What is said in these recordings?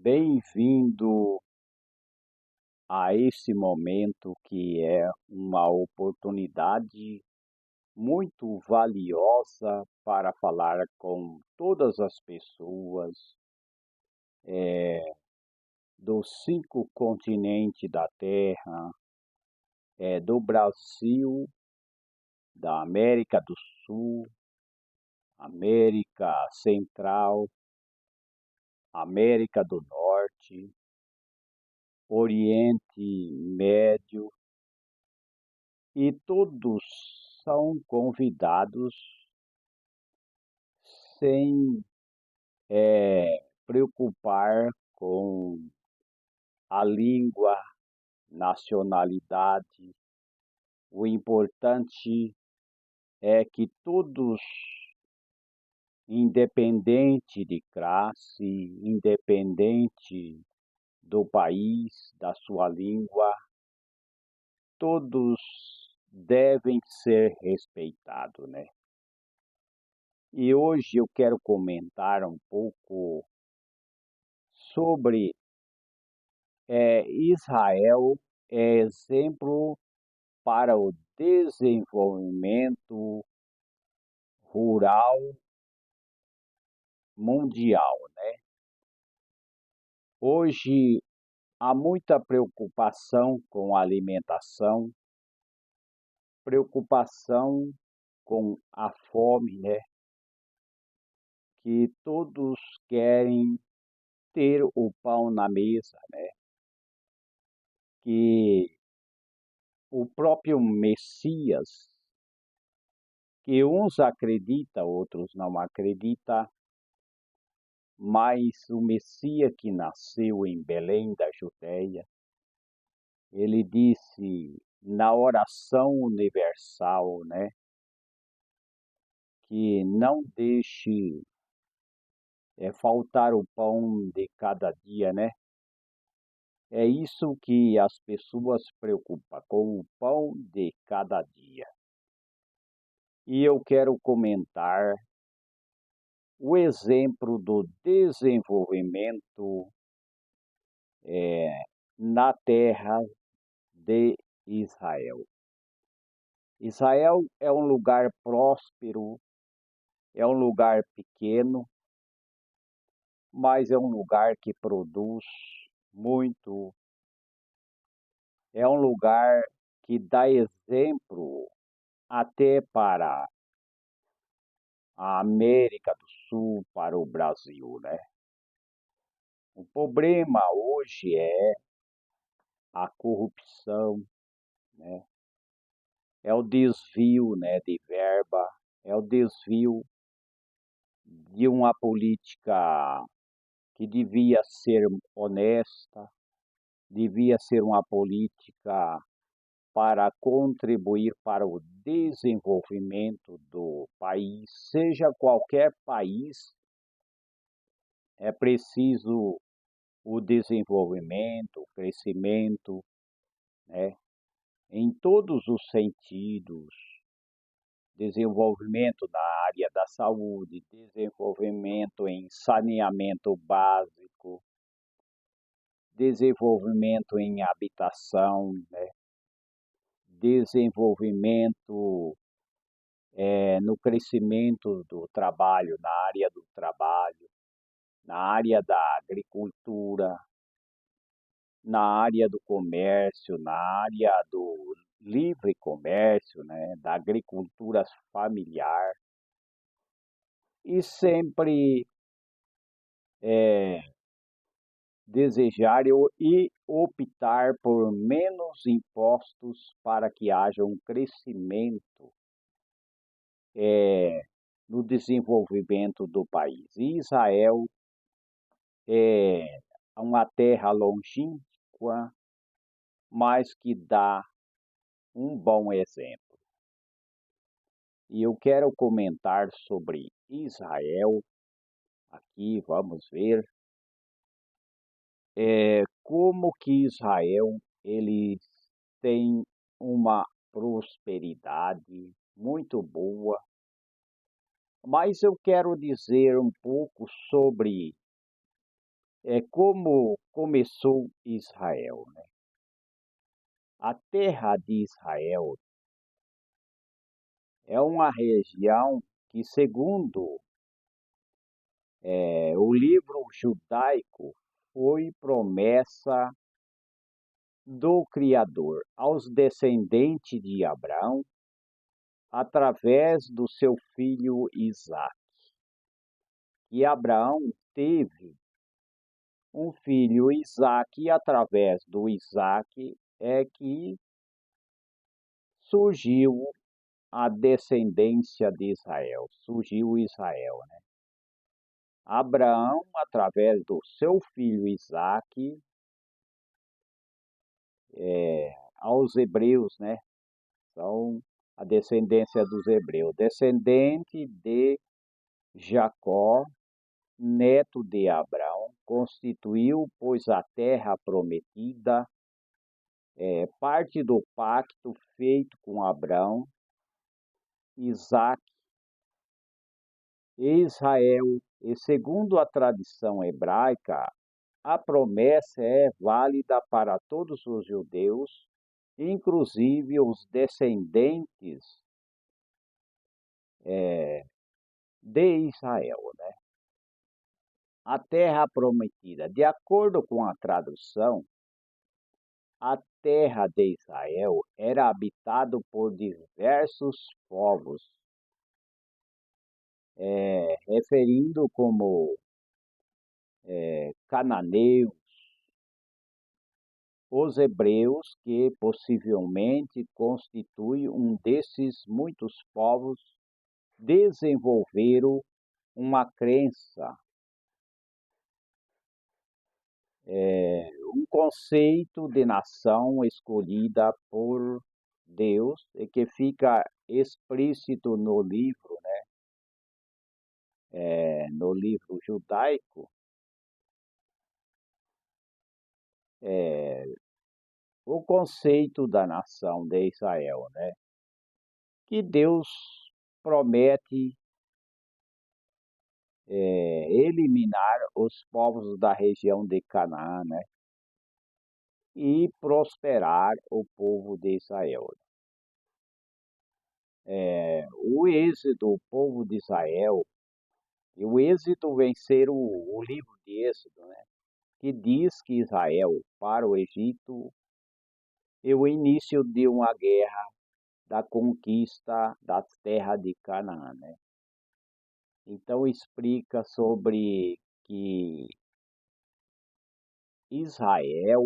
Bem-vindo a esse momento que é uma oportunidade muito valiosa para falar com todas as pessoas dos 5 continentes da Terra, do Brasil, da América do Sul, América Central, América do Norte, Oriente Médio, e todos são convidados sem preocupar com a língua, nacionalidade. O importante é que todos, independente de classe, independente do país, da sua língua, todos devem ser respeitados, né? E hoje eu quero comentar um pouco sobre Israel é exemplo para o desenvolvimento rural mundial. Hoje há muita preocupação com a alimentação, preocupação com a fome, né? Que todos querem ter o pão na mesa, né? Que o próprio Messias, que uns acreditam, outros não acreditam, mas o Messias que nasceu em Belém da Judéia, ele disse na oração universal, né, que não deixe faltar o pão de cada dia, né? É isso que as pessoas se preocupam, com o pão de cada dia. E eu quero comentar o exemplo do desenvolvimento na terra de Israel. Israel é um lugar próspero, é um lugar pequeno, mas é um lugar que produz muito, é um lugar que dá exemplo até para a América do Sul, para o Brasil, né? O problema hoje é a corrupção, né? É o desvio, né, de verba, é o desvio de uma política que devia ser honesta, devia ser uma política para contribuir para o desenvolvimento do país, seja qualquer país, é preciso o desenvolvimento, o crescimento, né, em todos os sentidos, desenvolvimento na área da saúde, desenvolvimento em saneamento básico, desenvolvimento em habitação, né? Desenvolvimento no crescimento do trabalho, na área do trabalho, na área da agricultura, na área do comércio, na área do livre comércio, né? Da agricultura familiar, e sempre desejar e optar por menos impostos para que haja um crescimento no desenvolvimento do país. E Israel é uma terra longínqua, mas que dá um bom exemplo. E eu quero comentar sobre Israel aqui, vamos ver como que Israel ele tem uma prosperidade muito boa, mas eu quero dizer um pouco sobre É como começou Israel, né? A terra de Israel é uma região que, segundo o livro judaico, foi promessa do Criador aos descendentes de Abraão através do seu filho Isaque. E Abraão teve um filho Isaque, e através do Isaque é que surgiu a descendência de Israel, surgiu Israel, né? Abraão, através do seu filho Isaque, aos hebreus, né? São a descendência dos hebreus, descendente de Jacó, neto de Abraão, constituiu, pois, a terra prometida, parte do pacto feito com Abraão, Isaque e Israel. E segundo a tradição hebraica, a promessa é válida para todos os judeus, inclusive os descendentes de Israel, né? A terra prometida. De acordo com a tradução, a terra de Israel era habitada por diversos povos, referindo como cananeus, os hebreus, que possivelmente constituem um desses muitos povos, desenvolveram uma crença, um conceito de nação escolhida por Deus e que fica explícito no livro judaico, o conceito da nação de Israel, né? Que Deus promete eliminar os povos da região de Canaã, né? E prosperar o povo de Israel. O êxodo, o povo de Israel, e o êxodo vencer o livro de Êxodo, né? Que diz que Israel para o Egito é o início de uma guerra da conquista da terra de Canaã, né? Então explica sobre que Israel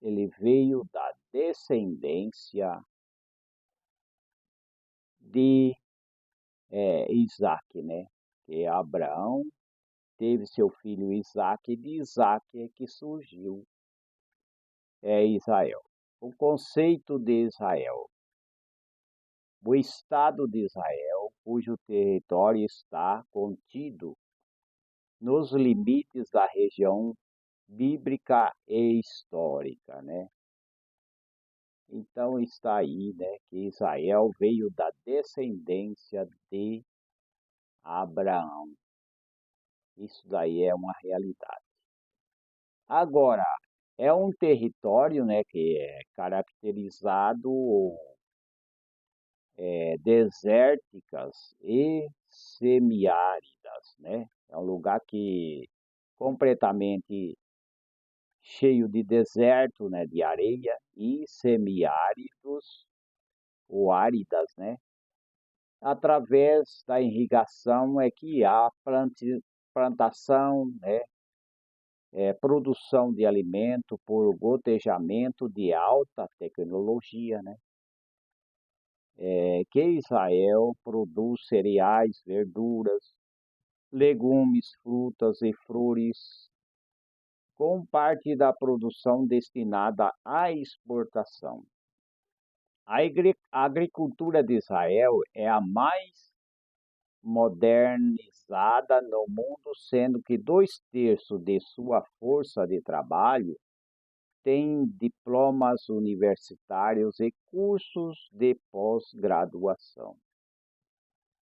ele veio da descendência de Isaac, né? Que Abraão teve seu filho Isaac, e de Isaac é que surgiu Israel. O conceito de Israel. O Estado de Israel, cujo território está contido nos limites da região bíblica e histórica, né? Então está aí, né, que Israel veio da descendência de Abraão. Isso daí é uma realidade. Agora, é um território, né, que é caracterizado desérticas e semiáridas, né? É um lugar que completamente cheio de deserto, né, de areia, e semiáridos ou áridas, né? Através da irrigação é que há plantação, né, produção de alimento por gotejamento de alta tecnologia, né? Que Israel produz cereais, verduras, legumes, frutas e flores, com parte da produção destinada à exportação. A agricultura de Israel é a mais modernizada no mundo, sendo que 2/3 de sua força de trabalho tem diplomas universitários e cursos de pós-graduação.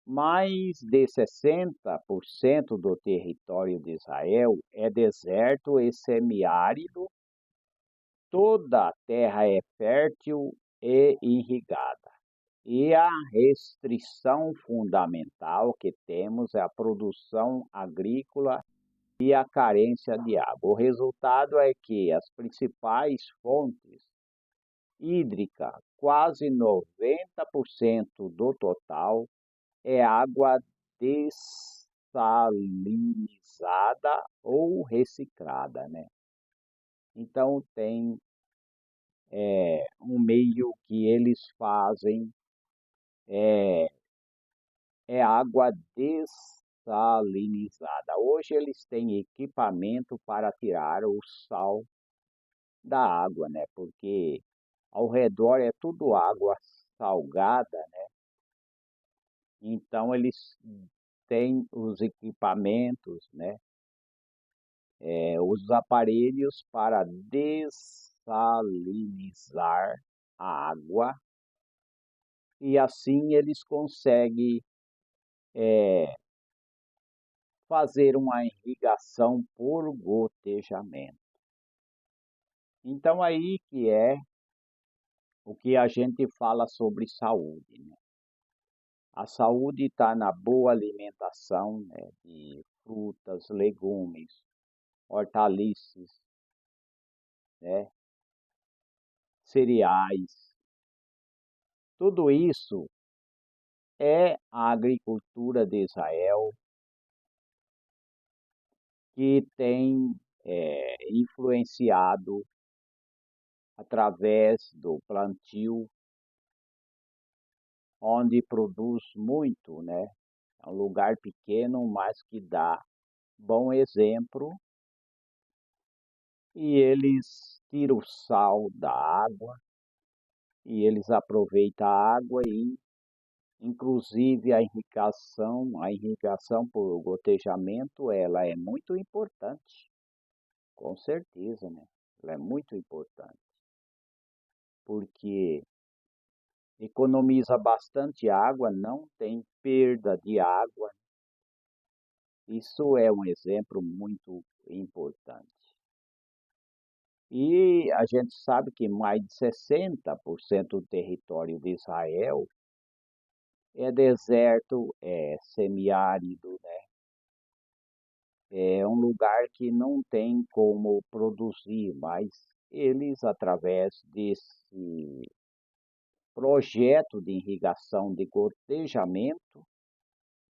Mais de 60% do território de Israel é deserto e semiárido. Toda a terra é fértil e irrigada. E a restrição fundamental que temos é a produção agrícola e a carência de água. O resultado é que as principais fontes hídricas, quase 90% do total, é água dessalinizada ou reciclada, né? Então tem um meio que eles fazem é água dessalinizada. Hoje eles têm equipamento para tirar o sal da água, né? Porque ao redor é tudo água salgada, né? Então eles têm os equipamentos, né? Os aparelhos para dessalinizar a água e assim eles conseguem fazer uma irrigação por gotejamento. Então aí que é o que a gente fala sobre saúde, né? A saúde está na boa alimentação, né, de frutas, legumes, hortaliças, né, cereais. Tudo isso é a agricultura de Israel que tem influenciado através do plantio, onde produz muito, né? É um lugar pequeno, mas que dá bom exemplo. E eles tiram o sal da água e eles aproveitam a água e, inclusive, a irrigação por gotejamento, ela é muito importante, com certeza, né? Ela é muito importante, porque economiza bastante água, não tem perda de água. Isso é um exemplo muito importante. E a gente sabe que mais de 60% do território de Israel é deserto, é semiárido, né? É um lugar que não tem como produzir, mas eles, através desse projeto de irrigação de gotejamento,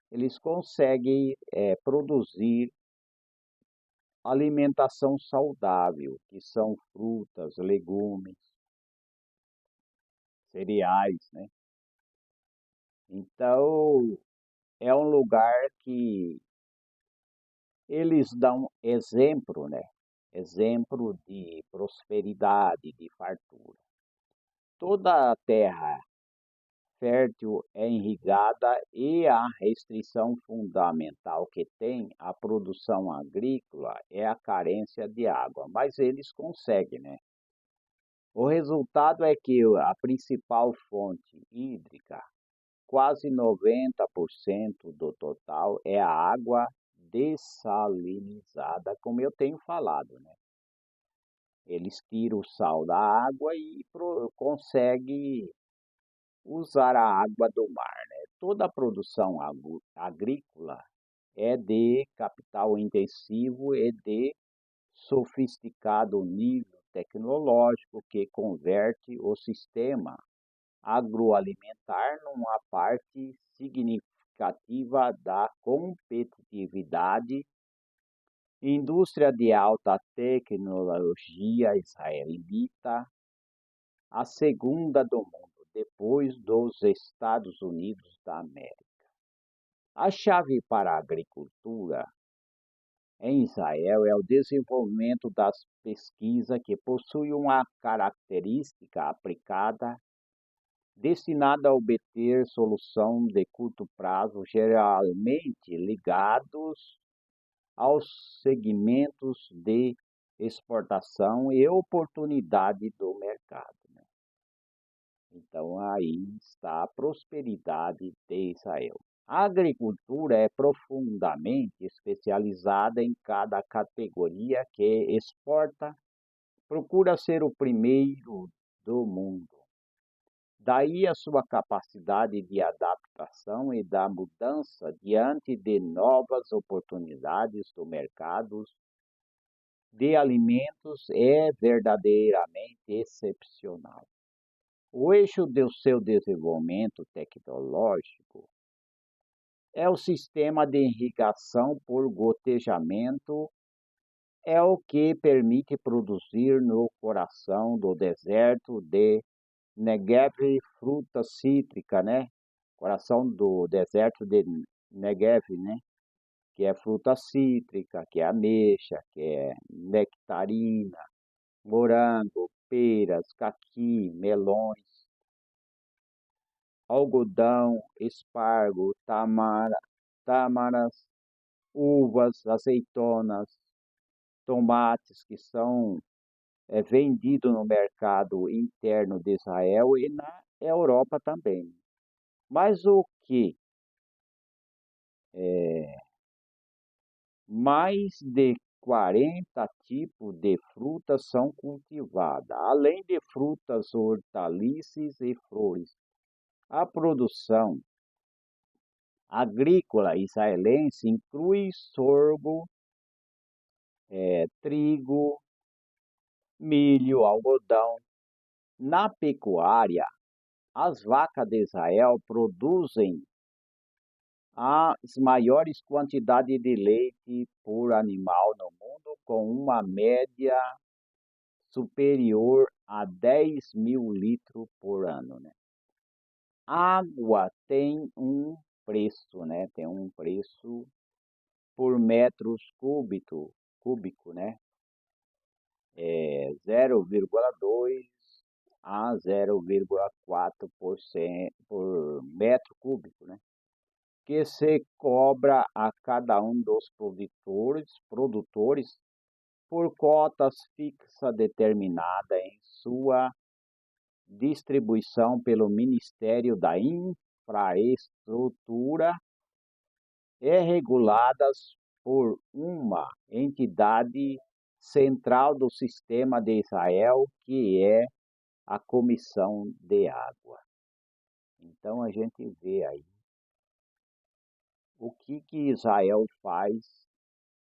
eles conseguem produzir alimentação saudável, que são frutas, legumes, cereais, né? Então, é um lugar que eles dão exemplo, né? Exemplo de prosperidade, de fartura. Toda a terra fértil é irrigada e a restrição fundamental que tem a produção agrícola é a carência de água, mas eles conseguem, né? O resultado é que a principal fonte hídrica, quase 90% do total, é a água dessalinizada, como eu tenho falado, né? Eles tiram o sal da água e conseguem usar a água do mar, né? Toda a produção agrícola é de capital intensivo e de sofisticado nível tecnológico que converte o sistema agroalimentar numa parte significativa da competitividade. Indústria de alta tecnologia israelita, a segunda do mundo, depois dos Estados Unidos da América. A chave para a agricultura em Israel é o desenvolvimento das pesquisas que possuem uma característica aplicada destinada a obter solução de curto prazo, geralmente ligados aos segmentos de exportação e oportunidade do mercado, né? Então aí está a prosperidade de Israel. A agricultura é profundamente especializada em cada categoria que exporta, procura ser o primeiro do mundo. Daí a sua capacidade de adaptação e da mudança diante de novas oportunidades do mercado de alimentos é verdadeiramente excepcional. O eixo do seu desenvolvimento tecnológico é o sistema de irrigação por gotejamento, é o que permite produzir no coração do deserto de Negev fruta cítrica, né? Coração do deserto de Negev, né? Que é fruta cítrica, que é ameixa, que é nectarina, morango, peras, caqui, melões, algodão, espargo, tâmaras, uvas, azeitonas, tomates que são vendidos no mercado interno de Israel e na Europa também. Mas o que mais de 40 tipos de frutas são cultivadas, além de frutas, hortaliças e flores. A produção agrícola israelense inclui sorgo, trigo, milho, algodão. Na pecuária, as vacas de Israel produzem as maiores quantidades de leite por animal no mundo, com uma média superior a 10 mil litros por ano, né? Água tem um preço, né? Tem um preço por metros cúbico, né? 0,2 a 0,4% por metro cúbico, né? Que se cobra a cada um dos produtores por cotas fixas determinada em sua distribuição pelo Ministério da Infraestrutura e reguladas por uma entidade central do sistema de Israel, que é a Comissão de Água. Então a gente vê aí o que Israel faz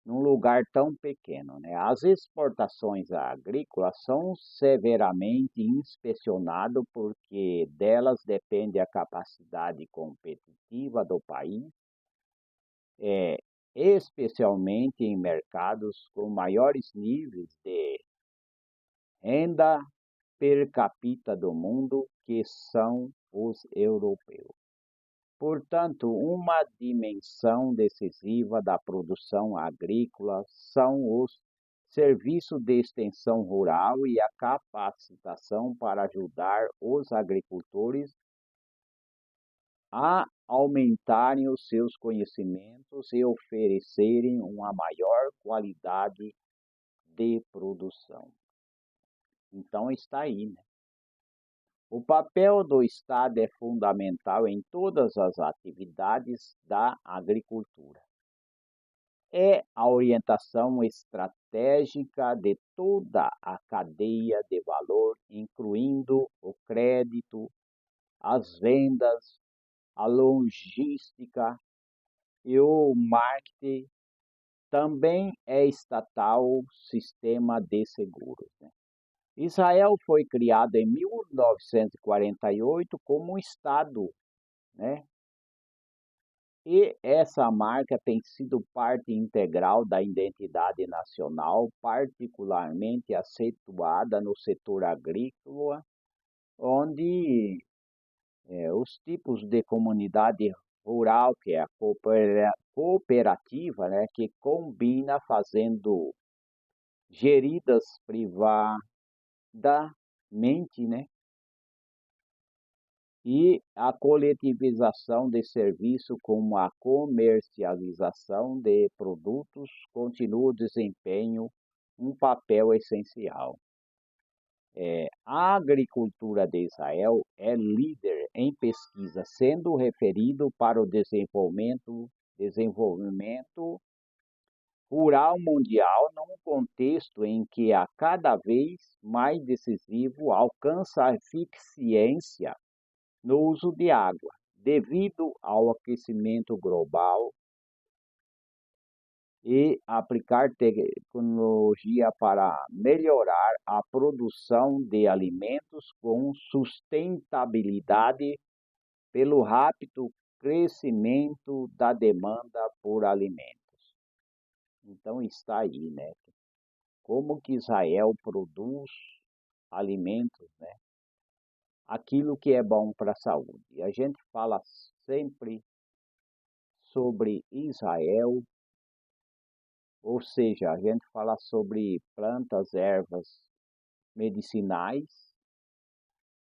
num lugar tão pequeno, né? As exportações agrícolas são severamente inspecionadas porque delas depende a capacidade competitiva do país, especialmente em mercados com maiores níveis de renda per capita do mundo, que são os europeus. Portanto, uma dimensão decisiva da produção agrícola são os serviços de extensão rural e a capacitação para ajudar os agricultores a aumentarem os seus conhecimentos e oferecerem uma maior qualidade de produção. Então está aí, né? O papel do Estado é fundamental em todas as atividades da agricultura. É a orientação estratégica de toda a cadeia de valor, incluindo o crédito, as vendas, a logística e o marketing. Também é estatal o sistema de seguros, né? Israel foi criado em 1948 como um Estado, né? E essa marca tem sido parte integral da identidade nacional, particularmente acentuada no setor agrícola, onde os tipos de comunidade rural, que é a cooperativa, né, que combina fazendo geridas privadamente, né, e a coletivização de serviço como a comercialização de produtos continua desempenho um papel essencial. A agricultura de Israel é líder em pesquisa, sendo referido para o desenvolvimento rural mundial num contexto em que a cada vez mais decisivo alcança a eficiência no uso de água, devido ao aquecimento global e aplicar tecnologia para melhorar a produção de alimentos com sustentabilidade pelo rápido crescimento da demanda por alimentos. Então está aí, né? Como que Israel produz alimentos, né? Aquilo que é bom para a saúde. E a gente fala sempre sobre Israel, ou seja, a gente fala sobre plantas, ervas medicinais,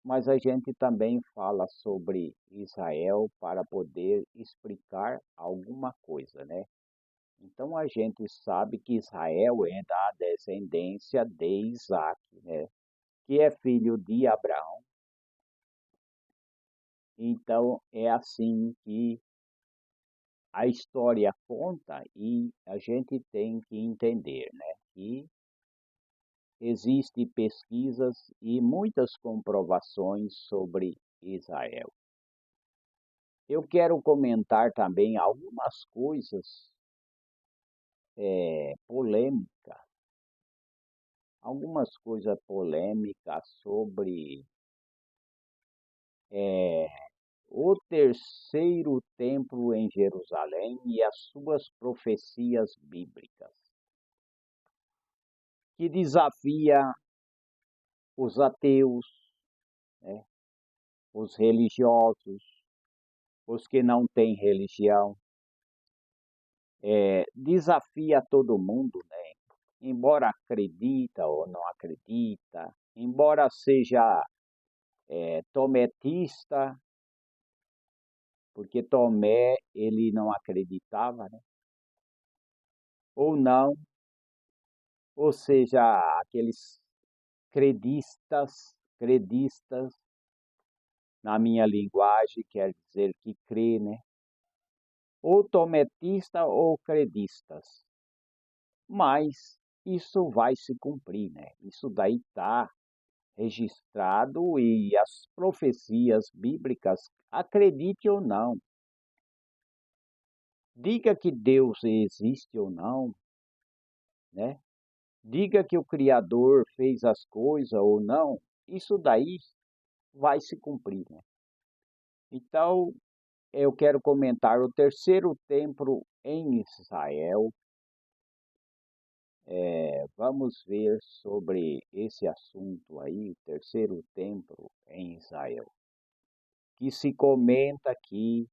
mas a gente também fala sobre Israel para poder explicar alguma coisa, né? Então a gente sabe que Israel é da descendência de Isaac, né? Que é filho de Abraão. Então é assim que a história conta e a gente tem que entender, né? Que existem pesquisas e muitas comprovações sobre Israel. Eu quero comentar também algumas coisas polêmicas, sobre o terceiro templo em Jerusalém e as suas profecias bíblicas, que desafia os ateus, né, os religiosos, os que não têm religião, desafia todo mundo, né? Embora acredita ou não acredita, embora seja tometista, porque Tomé ele não acreditava, né? Ou não, ou seja, aqueles credistas, na minha linguagem, quer dizer que crê, né? Ou tometista ou credistas. Mas isso vai se cumprir, né? Isso daí está registrado e as profecias bíblicas, acredite ou não, diga que Deus existe ou não, né? Diga que o Criador fez as coisas ou não, isso daí vai se cumprir, né? Então, eu quero comentar o terceiro templo em Israel. Vamos ver sobre esse assunto aí, terceiro templo em Israel, que se comenta que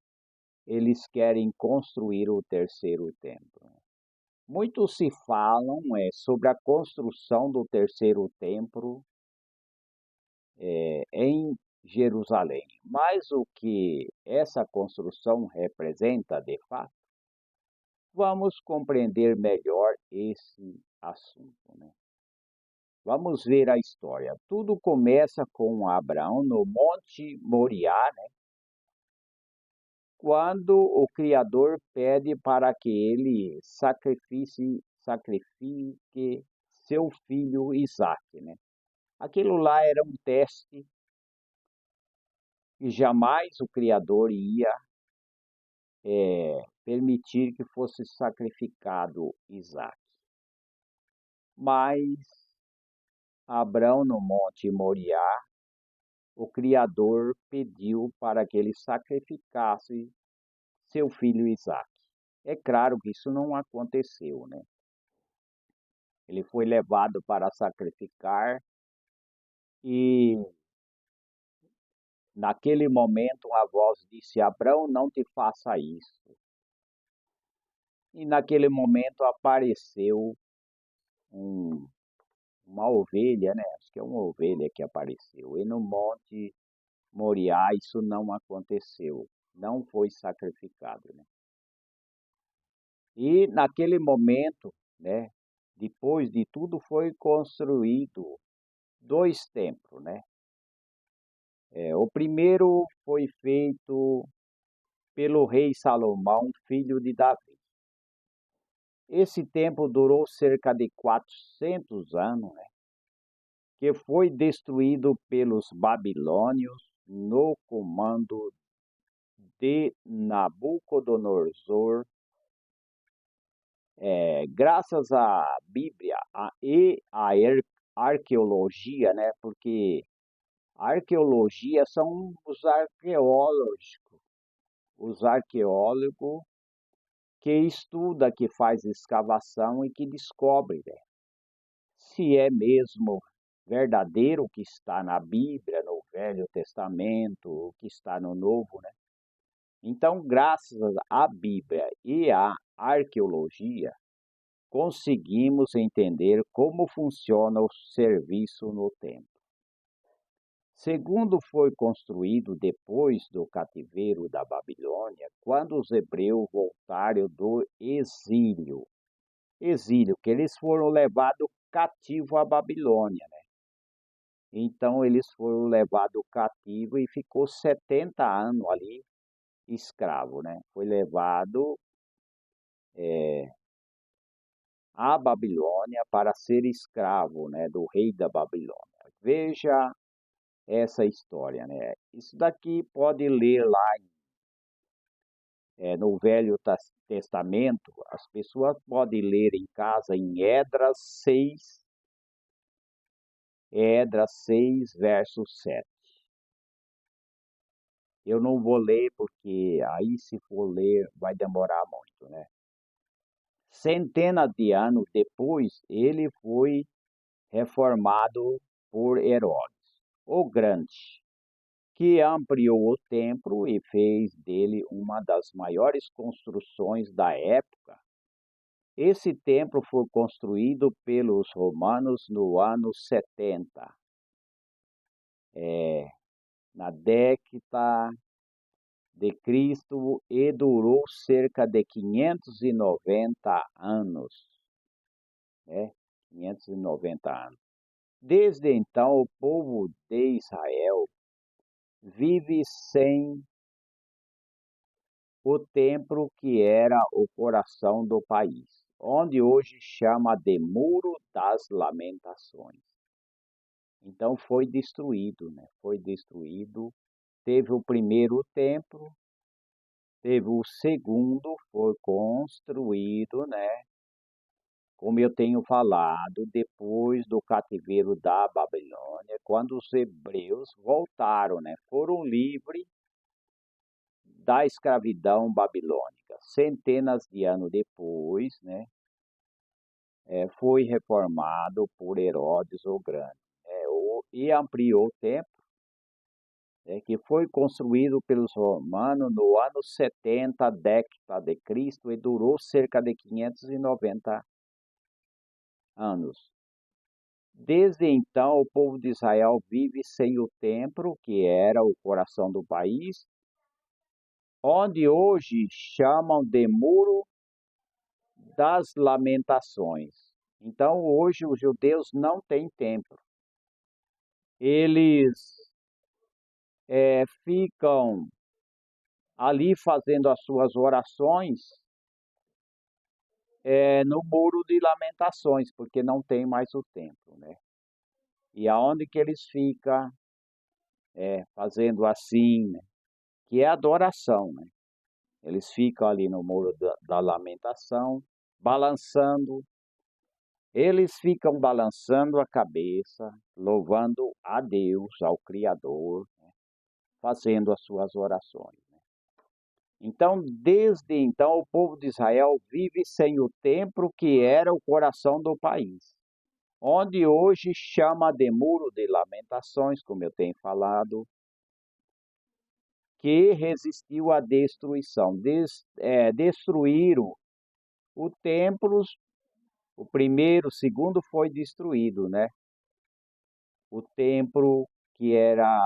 eles querem construir o terceiro templo. Muito se falam sobre a construção do terceiro templo em Jerusalém, mas o que essa construção representa de fato, vamos compreender melhor esse assunto, né? Vamos ver a história. Tudo começa com Abraão no Monte Moriá, né? Quando o Criador pede para que ele sacrifique seu filho Isaque, né? Aquilo lá era um teste e jamais o Criador ia permitir que fosse sacrificado Isaque. Mas Abraão no Monte Moriá, o Criador pediu para que ele sacrificasse seu filho Isaque. É claro que isso não aconteceu, né? Ele foi levado para sacrificar e naquele momento a voz disse: Abraão, não te faça isso. E naquele momento apareceu um, uma ovelha, né? Acho que é uma ovelha que apareceu. E no Monte Moriá isso não aconteceu, não foi sacrificado, né? E naquele momento, né? Depois de tudo foi construído dois templos, né? O primeiro foi feito pelo rei Salomão, filho de Davi. Esse templo durou cerca de 400 anos, né? Que foi destruído pelos babilônios no comando de Nabucodonosor. Graças à Bíblia e à arqueologia, né? Porque a arqueologia são os arqueólogos que estuda, que faz escavação e que descobre, né, se é mesmo verdadeiro o que está na Bíblia, no Velho Testamento, o que está no Novo, né? Então, graças à Bíblia e à arqueologia, conseguimos entender como funciona o serviço no templo. Segundo, foi construído depois do cativeiro da Babilônia, quando os hebreus voltaram do exílio. Exílio, que eles foram levados cativo à Babilônia, né? Então eles foram levados cativo e ficou 70 anos ali escravo, né? Foi levado à Babilônia para ser escravo, né, do rei da Babilônia. Veja essa história, né? Isso daqui pode ler lá no Velho Testamento, as pessoas podem ler em casa em Esdras 6, verso 7. Eu não vou ler porque aí se for ler vai demorar muito, né? Centenas de anos depois, ele foi reformado por Herodes, o Grande, que ampliou o templo e fez dele uma das maiores construções da época. Esse templo foi construído pelos romanos no ano 70, na década de Cristo, e durou cerca de 590 anos, né? 590 anos. Desde então, o povo de Israel vive sem o templo que era o coração do país, onde hoje chama de Muro das Lamentações. Então foi destruído, né? Foi destruído. Teve o primeiro templo, teve o segundo, foi construído, né? Como eu tenho falado, depois do cativeiro da Babilônia, quando os hebreus voltaram, né? Foram livres da escravidão babilônica. Centenas de anos depois, né? Foi reformado por Herodes o Grande, e ampliou o templo, que foi construído pelos romanos no ano 70, década de Cristo, e durou cerca de 590 anos. Desde então, o povo de Israel vive sem o templo, que era o coração do país, onde hoje chamam de Muro das Lamentações. Então, hoje os judeus não têm templo. Eles ficam ali fazendo as suas orações no Muro de Lamentações, porque não tem mais o templo, né? E aonde que eles ficam fazendo assim, né? Que é adoração, né? Eles ficam ali no Muro da Lamentação, balançando. Eles ficam balançando a cabeça, louvando a Deus, ao Criador, né? Fazendo as suas orações. Então, desde então, o povo de Israel vive sem o templo que era o coração do país, onde hoje chama de Muro de Lamentações, como eu tenho falado, que resistiu à destruição. Destruíram o templo, o primeiro, o segundo foi destruído, né? O templo que era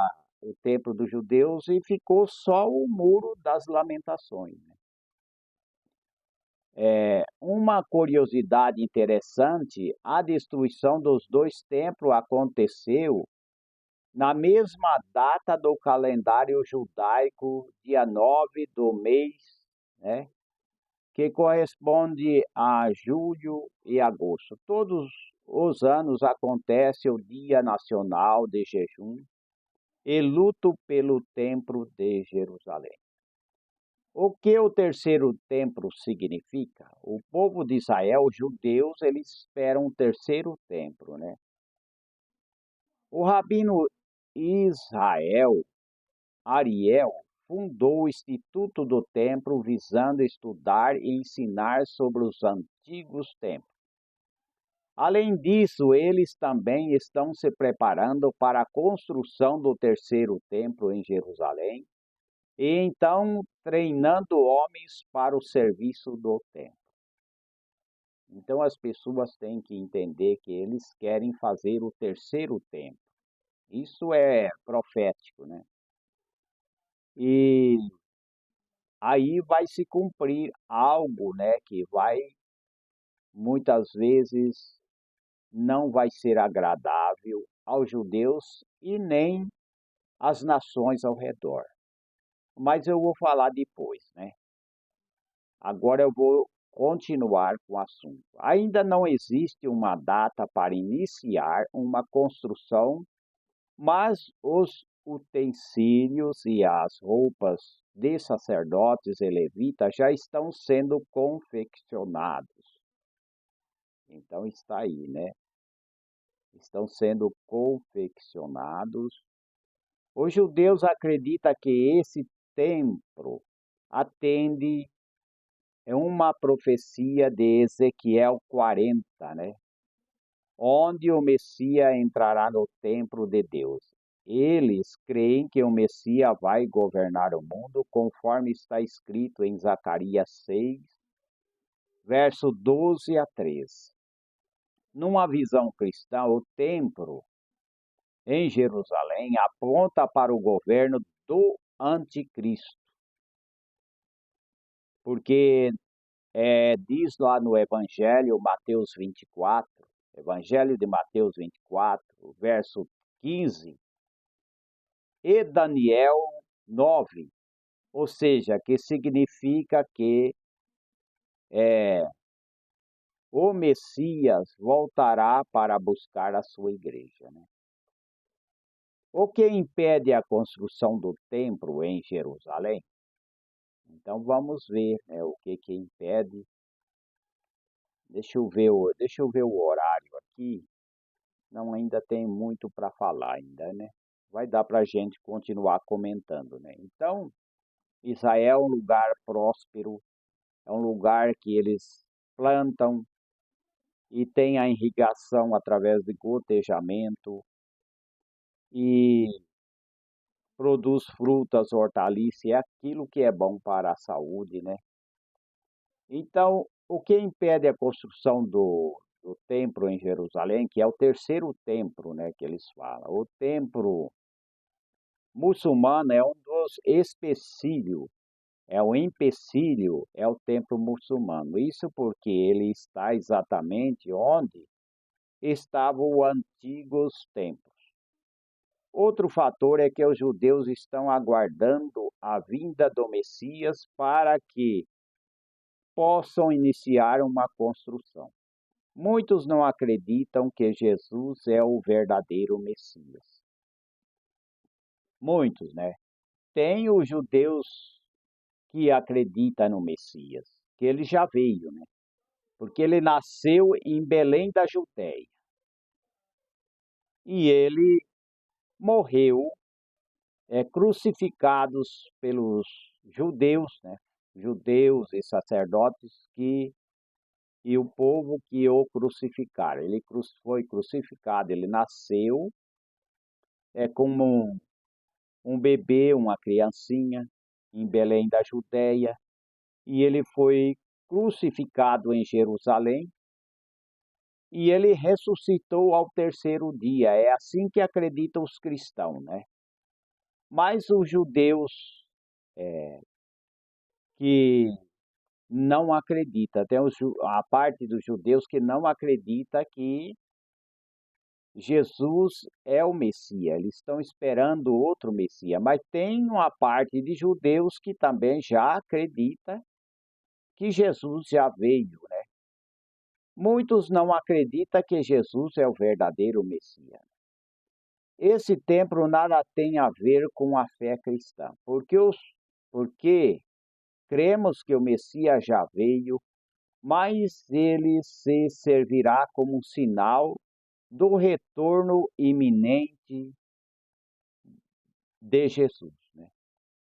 o templo dos judeus, e ficou só o Muro das Lamentações, né? Uma curiosidade interessante, a destruição dos dois templos aconteceu na mesma data do calendário judaico, dia 9 do mês, né, que corresponde a julho e agosto. Todos os anos acontece o Dia Nacional de Jejum e luto pelo Templo de Jerusalém. O que o terceiro templo significa? O povo de Israel, os judeus, eles esperam um terceiro templo, né? O rabino Israel Ariel fundou o Instituto do Templo visando estudar e ensinar sobre os antigos templos. Além disso, eles também estão se preparando para a construção do terceiro templo em Jerusalém e então treinando homens para o serviço do templo. Então as pessoas têm que entender que eles querem fazer o terceiro templo. Isso é profético, né? E aí vai se cumprir algo, né, que vai muitas vezes não vai ser agradável aos judeus e nem às nações ao redor. Mas eu vou falar depois, né? Agora eu vou continuar com o assunto. Ainda não existe uma data para iniciar uma construção, mas os utensílios e as roupas de sacerdotes e levitas já estão sendo confeccionados. Então está aí, né? Estão sendo confeccionados. Os judeus acreditam que esse templo atende uma profecia de Ezequiel 40, né? Onde o Messias entrará no templo de Deus. Eles creem que o Messias vai governar o mundo, conforme está escrito em Zacarias 6, verso 12 a 13. Numa visão cristã, o templo em Jerusalém aponta para o governo do anticristo, porque diz lá no Evangelho Mateus 24, Evangelho de Mateus 24, verso 15, e Daniel 9, ou seja, que significa que o Messias voltará para buscar a sua igreja, né? O que impede a construção do templo em Jerusalém? Então vamos ver, né, o que impede. Deixa eu ver o horário aqui. Não, ainda tem muito para falar ainda, né? Vai dar para a gente continuar comentando, né? Então, Israel é um lugar próspero, é um lugar que eles plantam e tem a irrigação através de gotejamento e produz frutas, hortaliças, é aquilo que é bom para a saúde, né? Então, o que impede a construção do templo em Jerusalém, que é o terceiro templo, né, que eles falam. O templo muçulmano é um dos empecilhos, é o templo muçulmano. Isso porque ele está exatamente onde estavam os antigos templos. Outro fator é que os judeus estão aguardando a vinda do Messias para que possam iniciar uma construção. Muitos não acreditam que Jesus é o verdadeiro Messias. Muitos, né? Tem os judeus que acreditam no Messias, que ele já veio, né? Porque ele nasceu em Belém da Judéia. E ele morreu crucificados pelos judeus, né? Judeus e sacerdotes e o povo que o crucificaram. Ele foi crucificado, ele nasceu como um bebê, uma criancinha, em Belém da Judéia, e ele foi crucificado em Jerusalém, e ele ressuscitou ao terceiro dia. É assim que acreditam os cristãos, né? Mas os judeus que não acredita. Tem a parte dos judeus que não acredita que Jesus é o Messias. Eles estão esperando outro Messias. Mas tem uma parte de judeus que também já acredita que Jesus já veio, né? Muitos não acreditam que Jesus é o verdadeiro Messias. Esse templo nada tem a ver com a fé cristã, porque cremos que o Messias já veio, mas ele se servirá como um sinal do retorno iminente de Jesus, né?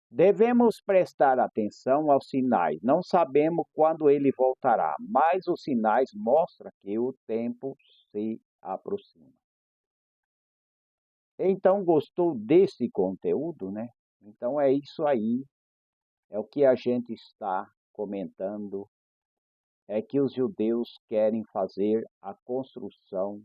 Devemos prestar atenção aos sinais. Não sabemos quando ele voltará, mas os sinais mostram que o tempo se aproxima. Então, gostou desse conteúdo, né? Então é isso aí, é o que a gente está comentando, é que os judeus querem fazer a construção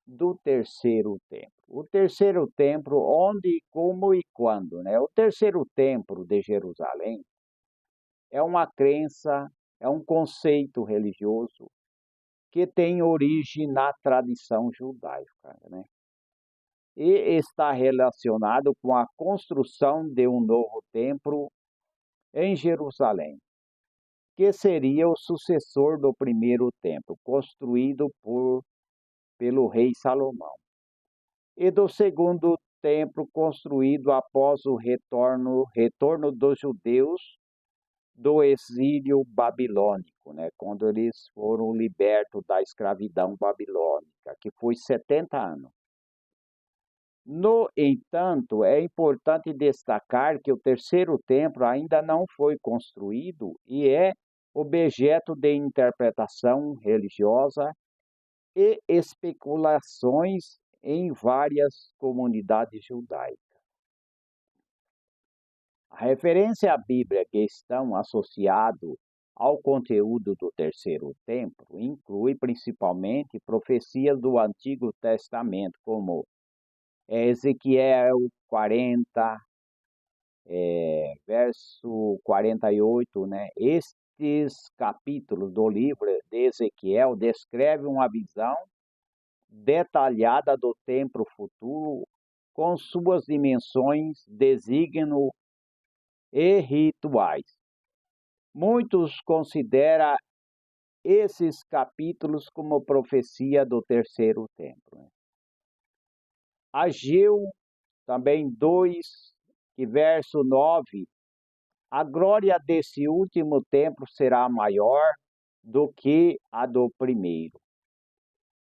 do terceiro templo. O terceiro templo, onde, como e quando, né? O terceiro templo de Jerusalém é uma crença, é um conceito religioso que tem origem na tradição judaica, né? E está relacionado com a construção de um novo templo em Jerusalém, que seria o sucessor do primeiro templo, construído pelo rei Salomão, e do segundo templo construído após o retorno dos judeus do exílio babilônico, né, quando eles foram libertos da escravidão babilônica, que foi 70 anos. No entanto, é importante destacar que o terceiro templo ainda não foi construído e é objeto de interpretação religiosa e especulações em várias comunidades judaicas. A referência à Bíblia que estão associados ao conteúdo do terceiro templo inclui principalmente profecias do Antigo Testamento, como Ezequiel 40, verso 48, né? Estes capítulos do livro de Ezequiel descrevem uma visão detalhada do templo futuro, com suas dimensões, desígnio e rituais. Muitos consideram esses capítulos como profecia do terceiro templo, né? Ageu também 2, que verso 9, a glória desse último templo será maior do que a do primeiro.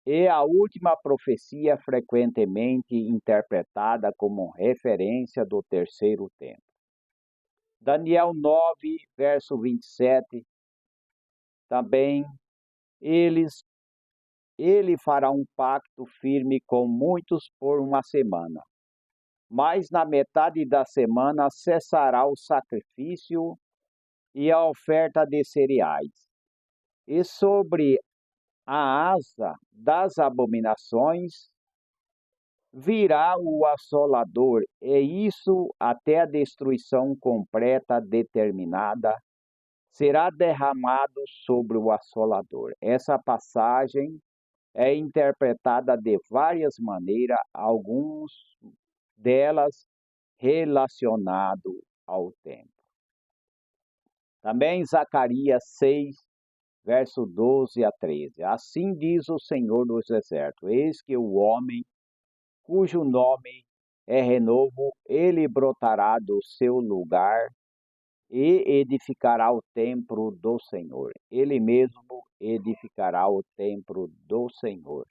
E a última profecia frequentemente interpretada como referência do terceiro templo. Daniel 9, verso 27, também ele fará um pacto firme com muitos por uma semana, mas na metade da semana cessará o sacrifício e a oferta de cereais. E sobre a asa das abominações virá o assolador, e isso até a destruição completa determinada será derramado sobre o assolador. Essa passagem é interpretada de várias maneiras, algumas delas relacionado ao templo. Também Zacarias 6, verso 12 a 13. Assim diz o Senhor dos Exércitos: eis que o homem cujo nome é renovo, ele brotará do seu lugar e edificará o templo do Senhor. Ele mesmo edificará o templo do Senhor.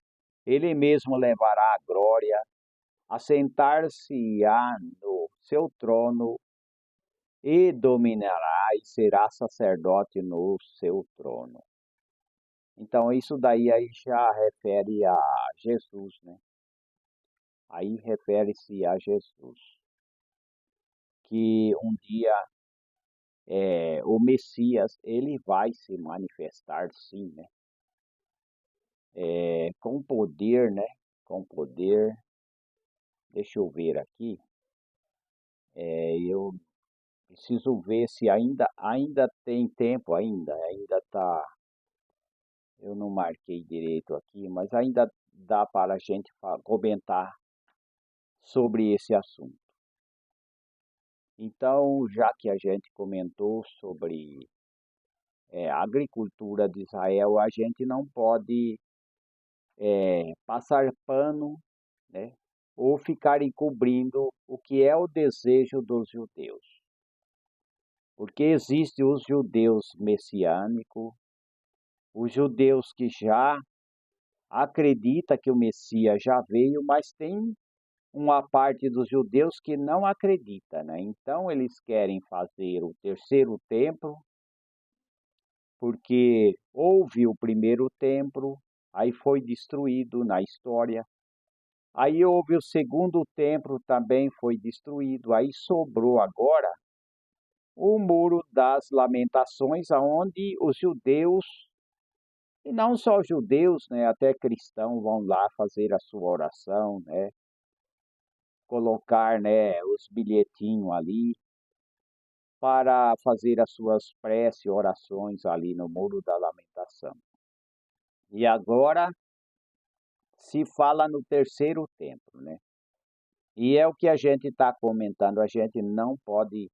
Ele mesmo levará a glória, assentar-se-á no seu trono e dominará e será sacerdote no seu trono. Então, isso daí aí já refere a Jesus, né? Aí refere-se a Jesus, que um dia o Messias, ele vai se manifestar sim, né? Com poder, né? Com poder, deixa eu ver aqui, eu Preciso ver se ainda tem tempo ainda tá. Eu não marquei direito aqui, mas ainda dá para a gente comentar sobre esse assunto. Então, já que a gente comentou sobre a agricultura de Israel, a gente não pode passar pano, né, ou ficar encobrindo o que é o desejo dos judeus. Porque existem os judeus messiânicos, os judeus que já acreditam que o Messias já veio, mas tem uma parte dos judeus que não acredita, né? Então eles querem fazer o terceiro templo, porque houve o primeiro templo, aí foi destruído na história. Aí houve o segundo templo, também foi destruído. Aí sobrou agora o Muro das Lamentações, aonde os judeus, e não só judeus, né, até cristãos vão lá fazer a sua oração, né, colocar, né, os bilhetinhos ali para fazer as suas preces e orações ali no Muro da Lamentação. E agora se fala no terceiro templo, né? E é o que a gente está comentando, a gente não pode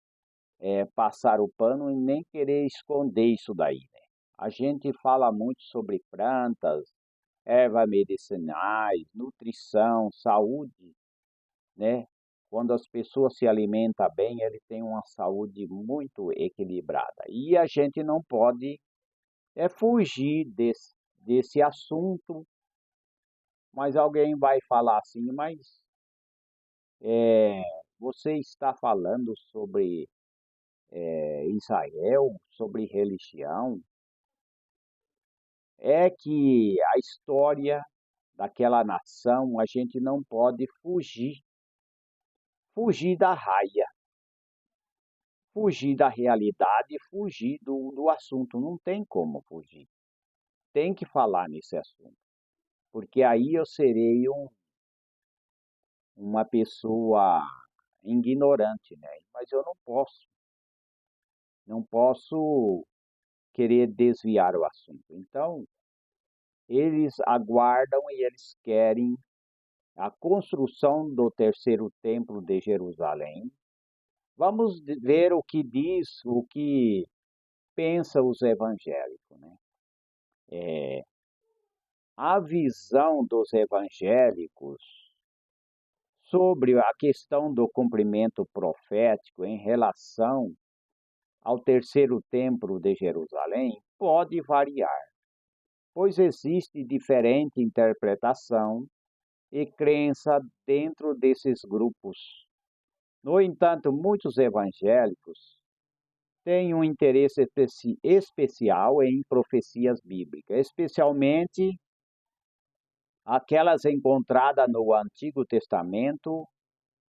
passar o pano e nem querer esconder isso daí, né? A gente fala muito sobre plantas, ervas medicinais, nutrição, saúde, né? Quando as pessoas se alimentam bem, ele tem uma saúde muito equilibrada. E a gente não pode fugir desse assunto, mas alguém vai falar assim, mas é, você está falando sobre Israel, sobre religião, é que a história daquela nação a gente não pode fugir da raia, fugir da realidade, fugir do assunto. Não tem como fugir. Tem que falar nesse assunto, porque aí eu serei uma pessoa ignorante, né? Mas eu não posso querer desviar o assunto. Então, eles aguardam e eles querem a construção do terceiro templo de Jerusalém. Vamos ver o que diz, o que pensa os evangélicos, né? A visão dos evangélicos sobre a questão do cumprimento profético em relação ao terceiro templo de Jerusalém pode variar, pois existe diferente interpretação e crença dentro desses grupos. No entanto, muitos evangélicos têm um interesse especial em profecias bíblicas, especialmente aquelas encontradas no Antigo Testamento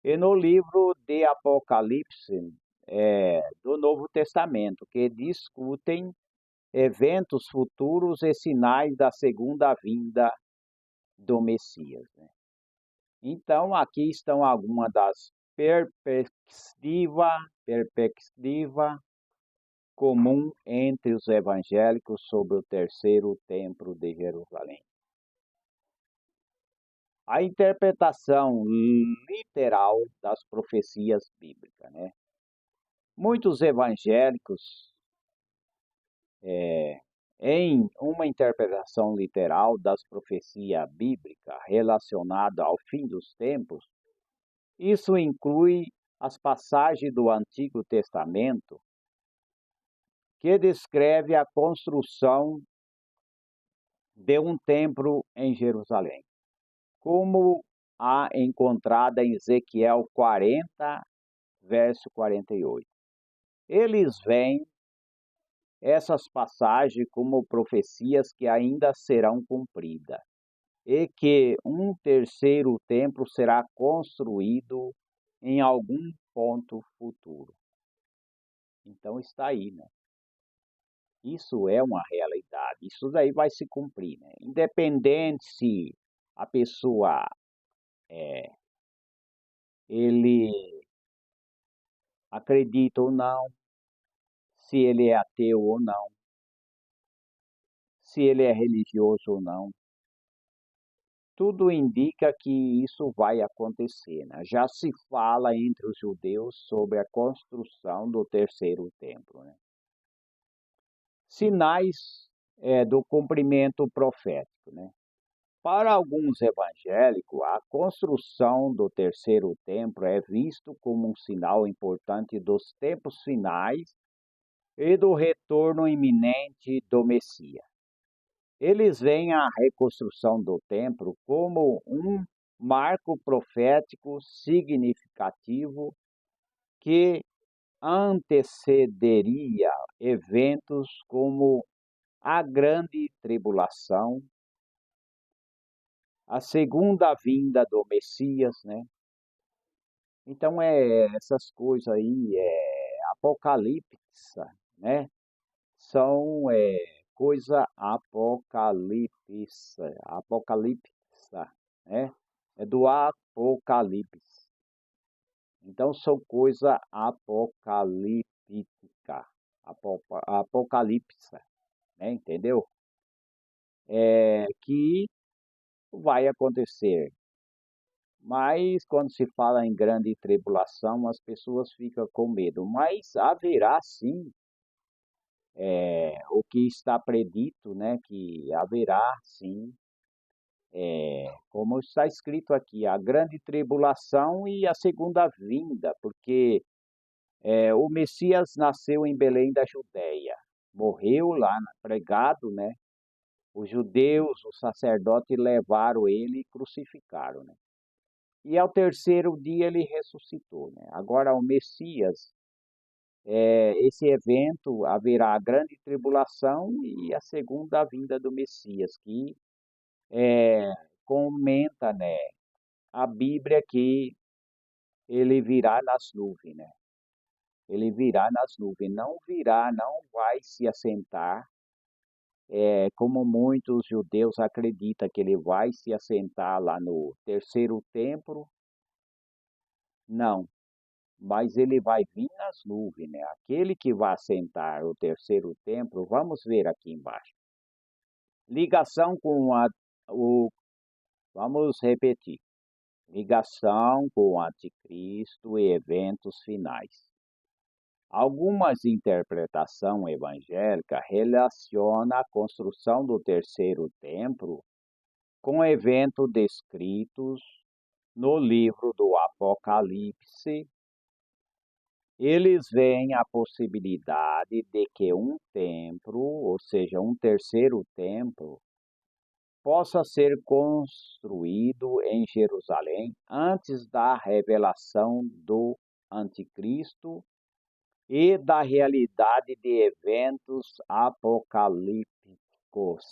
e no livro de Apocalipse do Novo Testamento, que discutem eventos futuros e sinais da segunda vinda do Messias, né? Então, aqui estão algumas das perspectivas comum entre os evangélicos sobre o terceiro templo de Jerusalém. A interpretação literal das profecias bíblicas, né? Muitos evangélicos, em uma interpretação literal das profecias bíblicas relacionada ao fim dos tempos, isso inclui as passagens do Antigo Testamento que descreve a construção de um templo em Jerusalém, como a encontrada em Ezequiel 40, verso 48. Eles veem essas passagens como profecias que ainda serão cumpridas e que um terceiro templo será construído em algum ponto futuro. Então está aí, né? Isso é uma realidade, isso daí vai se cumprir, né? Independente se a pessoa ele acredita ou não, se ele é ateu ou não, se ele é religioso ou não. Tudo indica que isso vai acontecer, né? Já se fala entre os judeus sobre a construção do terceiro templo, né? Sinais do cumprimento profético, né? Para alguns evangélicos, a construção do terceiro templo é visto como um sinal importante dos tempos finais e do retorno iminente do Messias. Eles veem a reconstrução do templo como um marco profético significativo que antecederia eventos como a grande tribulação, a segunda vinda do Messias, né? Então essas coisas aí apocalípticas, né? São coisa apocalíptica, né? É do Apocalipse. Então são coisa apocalíptica, apocalipse, né? Entendeu? Que vai acontecer. Mas quando se fala em grande tribulação, as pessoas ficam com medo. Mas haverá sim o que está predito, né? Que haverá sim, como está escrito aqui, a grande tribulação e a segunda vinda, porque o Messias nasceu em Belém da Judéia, morreu lá pregado, né? Os judeus, os sacerdotes levaram ele e crucificaram, né? E ao terceiro dia ele ressuscitou, né? Agora o Messias, esse evento haverá a grande tribulação e a segunda vinda do Messias, que comenta, né, a Bíblia que ele virá nas nuvens, né? Ele virá nas nuvens, não virá, não vai se assentar, como muitos judeus acreditam que ele vai se assentar lá no terceiro templo, não, mas ele vai vir nas nuvens, né? Aquele que vai assentar o terceiro templo, vamos ver aqui embaixo. Ligação com vamos repetir. Ligação com o anticristo e eventos finais. Algumas interpretações evangélicas relacionam a construção do terceiro templo com eventos descritos no livro do Apocalipse. Eles veem a possibilidade de que um templo, ou seja, um terceiro templo, possa ser construído em Jerusalém antes da revelação do Anticristo e da realidade de eventos apocalípticos,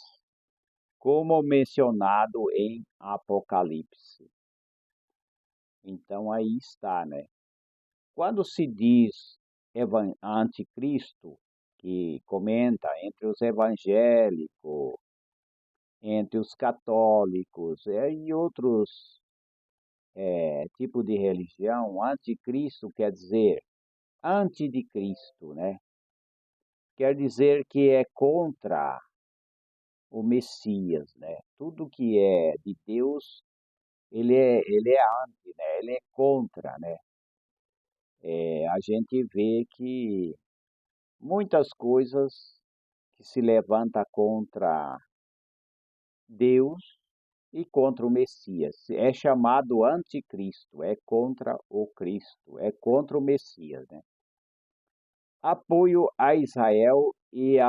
como mencionado em Apocalipse. Então aí está, né? Quando se diz anticristo, que comenta entre os evangélicos, entre os católicos e outros tipos de religião, anticristo quer dizer anti de Cristo, né? Quer dizer que é contra o Messias, né? Tudo que é de Deus, ele é anti, né? Ele é contra, né? A gente vê que muitas coisas que se levanta contra Deus e contra o Messias. É chamado anticristo, é contra o Cristo, é contra o Messias, né? Apoio a Israel e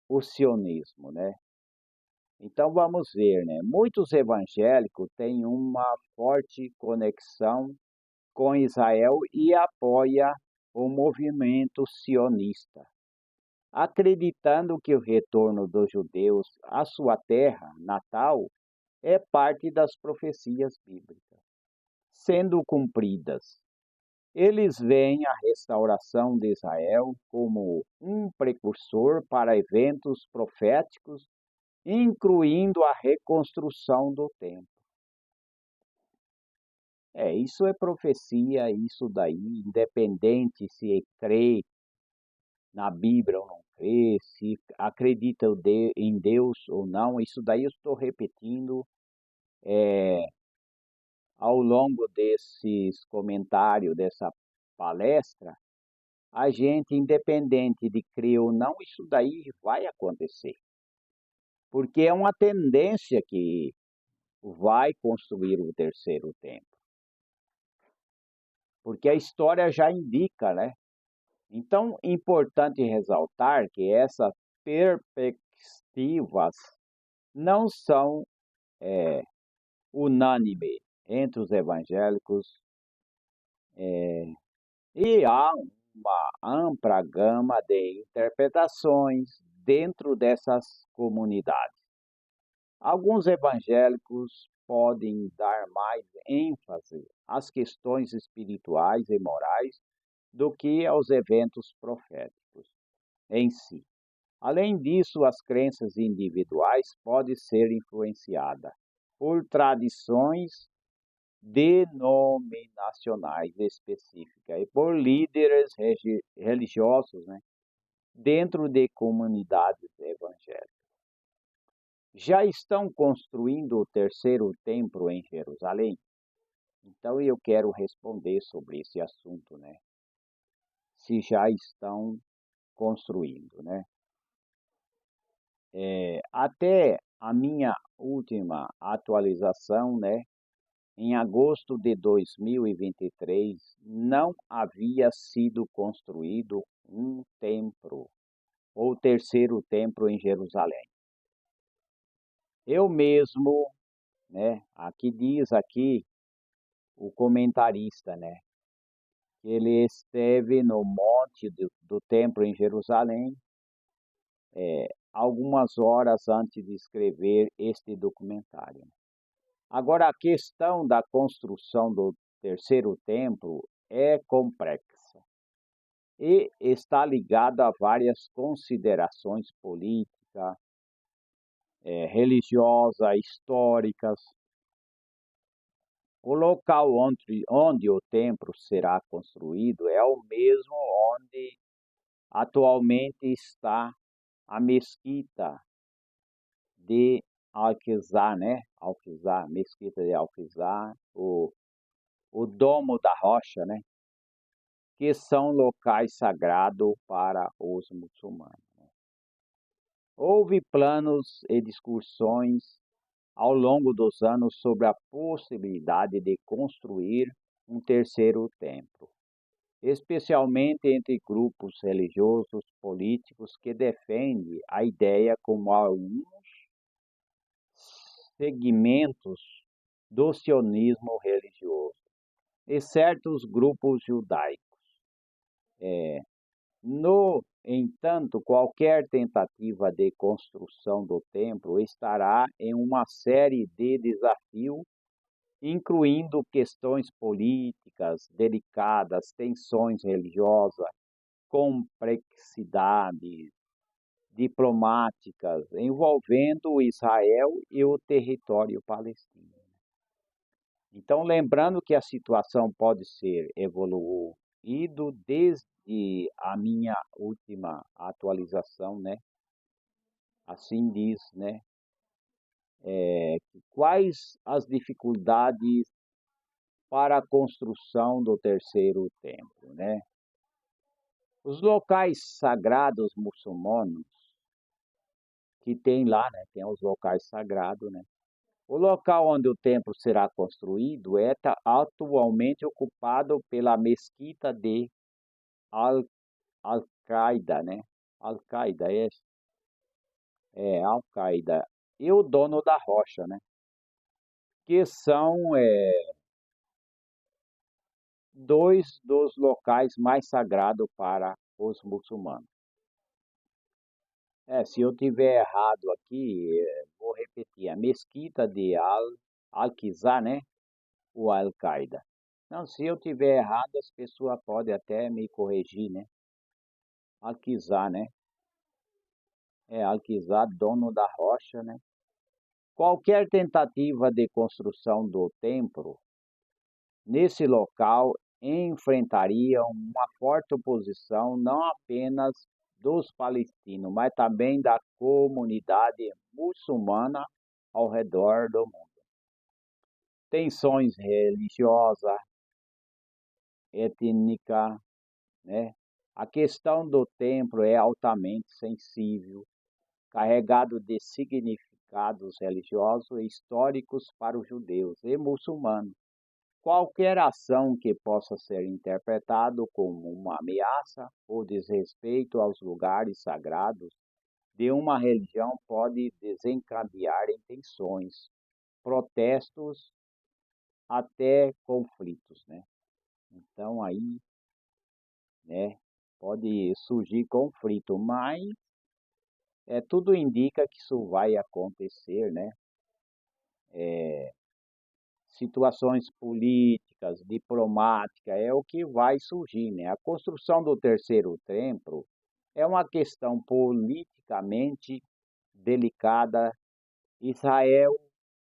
o sionismo, né? Então vamos ver, né? Muitos evangélicos têm uma forte conexão com Israel e apoia o movimento sionista, acreditando que o retorno dos judeus à sua terra natal é parte das profecias bíblicas, sendo cumpridas. Eles veem a restauração de Israel como um precursor para eventos proféticos, incluindo a reconstrução do templo. Isso é profecia, isso daí, independente se crê na Bíblia ou não crê, se acredita em Deus ou não, isso daí eu estou repetindo ao longo desses comentários, dessa palestra. A gente, independente de crer ou não, isso daí vai acontecer, porque é uma tendência que vai construir o terceiro templo, porque a história já indica, né? Então, importante ressaltar que essas perspectivas não são unânimes entre os evangélicos, e há uma ampla gama de interpretações dentro dessas comunidades. Alguns evangélicos podem dar mais ênfase às questões espirituais e morais do que aos eventos proféticos em si. Além disso, as crenças individuais podem ser influenciadas por tradições denominacionais específicas e por líderes religiosos, né, dentro de comunidades evangélicas. Já estão construindo o terceiro templo em Jerusalém? Então eu quero responder sobre esse assunto, né? Se já estão construindo, né? Até a minha última atualização, né? Em agosto de 2023, não havia sido construído um templo, ou terceiro templo em Jerusalém. Eu mesmo, né? Aqui diz aqui o comentarista, né? Ele esteve no monte do templo em Jerusalém, algumas horas antes de escrever este documentário. Agora, a questão da construção do terceiro templo é complexa e está ligada a várias considerações políticas, religiosas, históricas. O local onde o templo será construído é o mesmo onde atualmente está a mesquita de Al-Aqsa, né? Al-Aqsa, mesquita de Al-Aqsa, o Domo da Rocha, né? Que são locais sagrados para os muçulmanos. Houve planos e discussões ao longo dos anos sobre a possibilidade de construir um terceiro templo, especialmente entre grupos religiosos políticos que defendem a ideia como alguns segmentos do sionismo religioso e certos grupos judaicos. No entanto, qualquer tentativa de construção do templo estará em uma série de desafios, incluindo questões políticas delicadas, tensões religiosas, complexidades diplomáticas envolvendo Israel e o território palestino. Então, lembrando que a situação pode ser evoluído desde a minha última atualização, né? Assim diz, né? Quais as dificuldades para a construção do terceiro templo, né? Os locais sagrados muçulmanos que tem lá, né? Tem os locais sagrados, né? O local onde o templo será construído é atualmente ocupado pela mesquita de Al Al-Qaeda, né? Al-Qaeda, Al-Qaeda. E o dono da rocha, né? Que são dois dos locais mais sagrados para os muçulmanos. Se eu tiver errado aqui, vou repetir. A mesquita de Al-Aqsa, né? O Al-Qaeda. Não, se eu tiver errado, as pessoas podem até me corrigir, né? Al-Aqsa, né? Al-Aqsa, dono da rocha, né? Qualquer tentativa de construção do templo nesse local enfrentariam uma forte oposição não apenas dos palestinos, mas também da comunidade muçulmana ao redor do mundo. Tensões religiosas, étnica, né? A questão do templo é altamente sensível, carregado de significados religiosos e históricos para os judeus e muçulmanos. Qualquer ação que possa ser interpretado como uma ameaça ou desrespeito aos lugares sagrados de uma religião pode desencadear em tensões, protestos, até conflitos, né? Então aí, né, pode surgir conflito, mas tudo indica que isso vai acontecer, né? Situações políticas, diplomáticas, é o que vai surgir, né? A construção do terceiro templo é uma questão politicamente delicada. Israel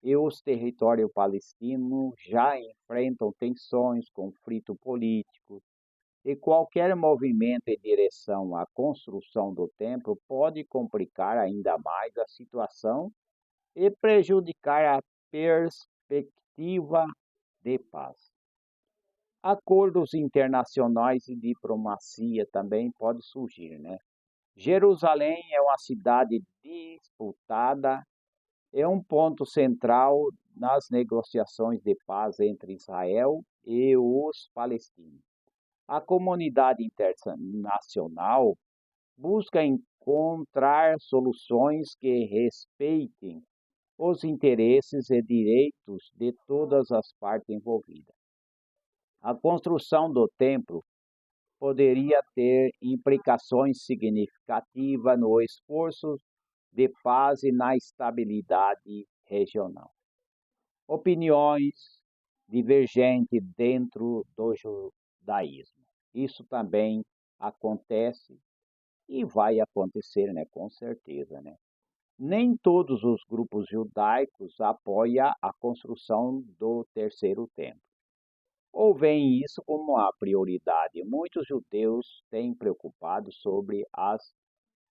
e os territórios palestinos já enfrentam tensões, conflito político, e qualquer movimento em direção à construção do templo pode complicar ainda mais a situação e prejudicar a perspectiva de paz. Acordos internacionais e diplomacia também podem surgir, né? Jerusalém é uma cidade disputada, é um ponto central nas negociações de paz entre Israel e os palestinos. A comunidade internacional busca encontrar soluções que respeitem os interesses e direitos de todas as partes envolvidas. A construção do templo poderia ter implicações significativas no esforço de paz e na estabilidade regional. Opiniões divergentes dentro do judaísmo. Isso também acontece e vai acontecer, né, com certeza, né? Nem todos os grupos judaicos apoiam a construção do terceiro templo, ou veem isso como a prioridade. Muitos judeus têm preocupado sobre as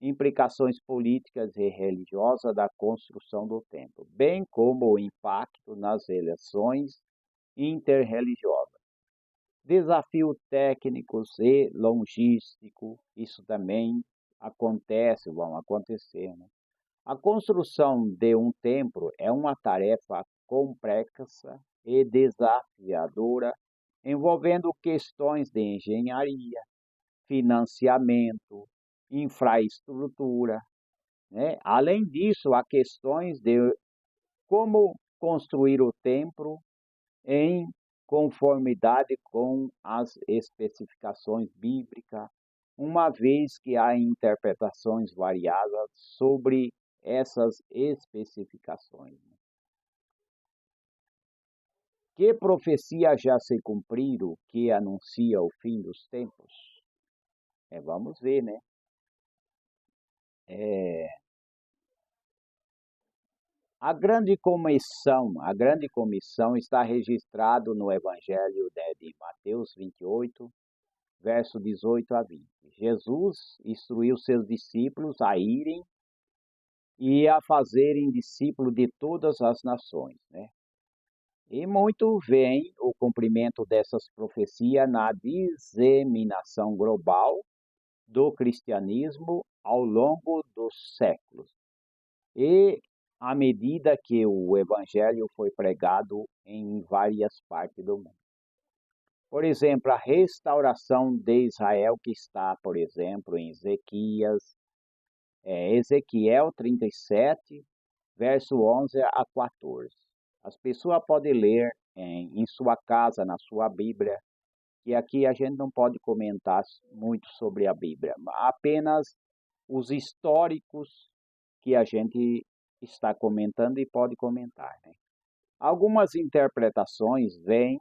implicações políticas e religiosas da construção do templo, bem como o impacto nas relações interreligiosas. Desafios técnicos e logísticos, isso também acontece, vão acontecer, né? A construção de um templo é uma tarefa complexa e desafiadora, envolvendo questões de engenharia, financiamento, infraestrutura, né? Além disso, há questões de como construir o templo em conformidade com as especificações bíblicas, uma vez que há interpretações variadas sobre essas especificações. Que profecia já se cumpriram que anuncia o fim dos tempos? Vamos ver, né? A grande comissão está registrado no Evangelho de Mateus 28, verso 18 a 20. Jesus instruiu seus discípulos a irem e a fazerem discípulos de todas as nações, né? E muito vem o cumprimento dessas profecias na disseminação global do cristianismo ao longo dos séculos. E à medida que o evangelho foi pregado em várias partes do mundo. Por exemplo, a restauração de Israel, que está, por exemplo, em Ezequiel 37, verso 11 a 14. As pessoas podem ler em sua casa, na sua Bíblia, que aqui a gente não pode comentar muito sobre a Bíblia, apenas os históricos que a gente está comentando e pode comentar, né? Algumas interpretações veem